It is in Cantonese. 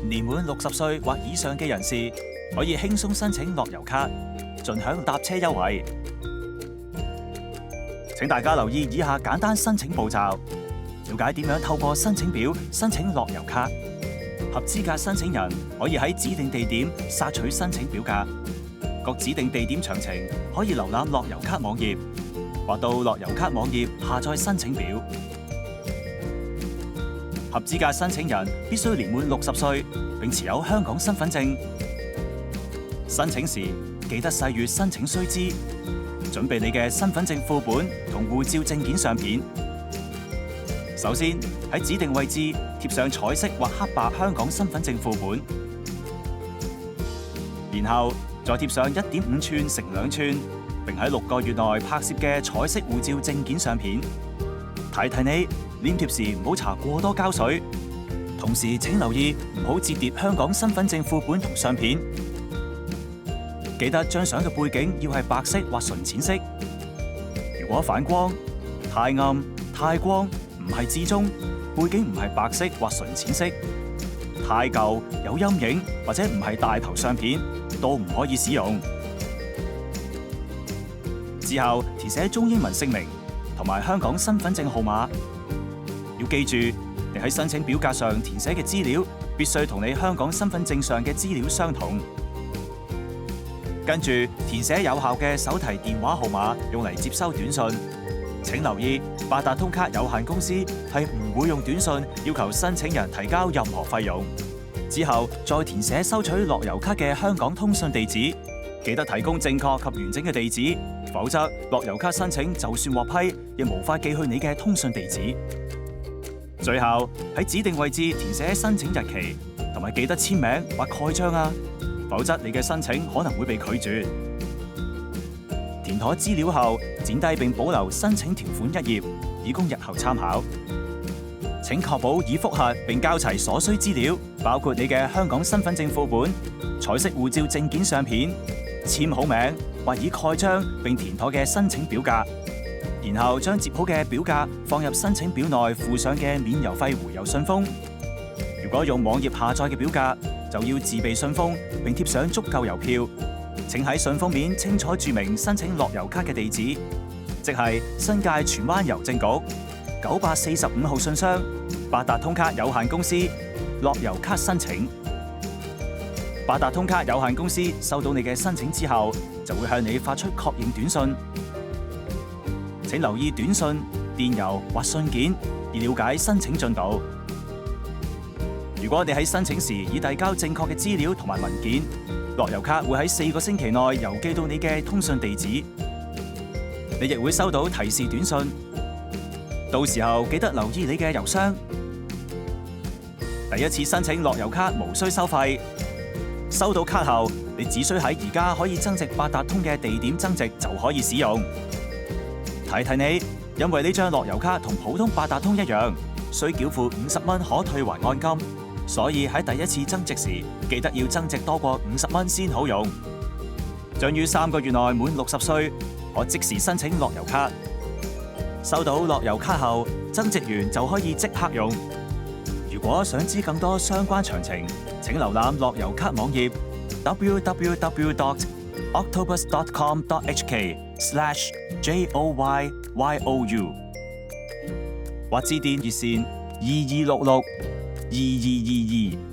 年滿60歲或以上嘅人士可以輕鬆申請樂悠卡，盡享搭車優惠。請大家留意以下簡單申請步驟，了解點樣透過申請表申請樂悠卡。合資格申請人可以喺指定地點索取申請表格。各指定地點詳情可以瀏覽樂悠卡網頁，或到樂悠卡網頁下載申請表。合資格申請人必須年滿60歲，並持有香港身份證。申請時記得細閱申請須知，準備你嘅身份證副本同護照證件相片。首先喺指定位置貼上彩色或黑白香港身份證副本，然後再貼上1.5寸乘2寸，並喺6個月內拍攝嘅彩色護照證件相片。提你黏貼時唔好搽過多膠水，同時請留意唔好折疊香港身份證副本同相片。記得張相嘅背景要係白色或純淺色。如果反光、太暗、太光，唔係至中，背景唔係白色或純淺色，太舊有陰影或者唔係大頭相片，都唔可以使用。之後填寫中英文姓名同埋香港身份證號碼。要記住，你喺申請表格上填寫嘅資料必須同你香港身份證上嘅資料相同。跟住填寫有效嘅手提電話號碼，用嚟接收短信。請留意，八達通卡有限公司係唔會用短信要求申請人提交任何費用。之後再填寫收取樂悠卡嘅香港通訊地址，記得提供正確及完整嘅地址，否則樂悠卡申請就算獲批，亦無法寄去你嘅通訊地址。最後喺指定位置填寫申請日期，同埋記得簽名或蓋章啊，否則你嘅申請可能會被拒絕。填妥資料後，剪低並保留申請條款1頁，以供日後參考。請確保已複核並交齊所需資料，包括你嘅香港身份證副本、彩色護照證件相片、簽好名或已蓋章並填妥嘅申請表格，然後將摺好嘅表格放入申請表內附上嘅免郵費回郵信封。如果用網頁下載嘅表格，就要自備信封並貼上足夠郵票。請喺信封面清楚註明申請樂悠卡嘅地址，即係新界荃灣郵政局945號信箱，八達通卡有限公司，樂悠卡申請。八達通卡有限公司收到你嘅申請之後，就會向你發出確認短信。請留意短信、電郵或信件，以了解申請進度。如果你喺申請時已遞交正確嘅資料同埋文件，樂悠卡會喺4個星期內郵寄到你嘅通訊地址。你亦會收到提示短信，到時候記得留意你嘅郵箱。第一次申請樂悠卡無需收費，收到卡後，你只需喺而家可以增值八達通嘅地點增值就可以使用。提你，因為呢張樂悠卡同普通八達通一樣，需繳付50蚊可退還按金，所以喺第一次增值時，記得要增值多過50蚊先好用。將於3個月內滿60歲，可即時申請樂悠卡。收到樂悠卡後，增值完就可以即刻用。如果想知更多相關詳情，請瀏覽樂悠卡網頁 www.octopus.com.hk/JOYYOU 或致電熱線22662222。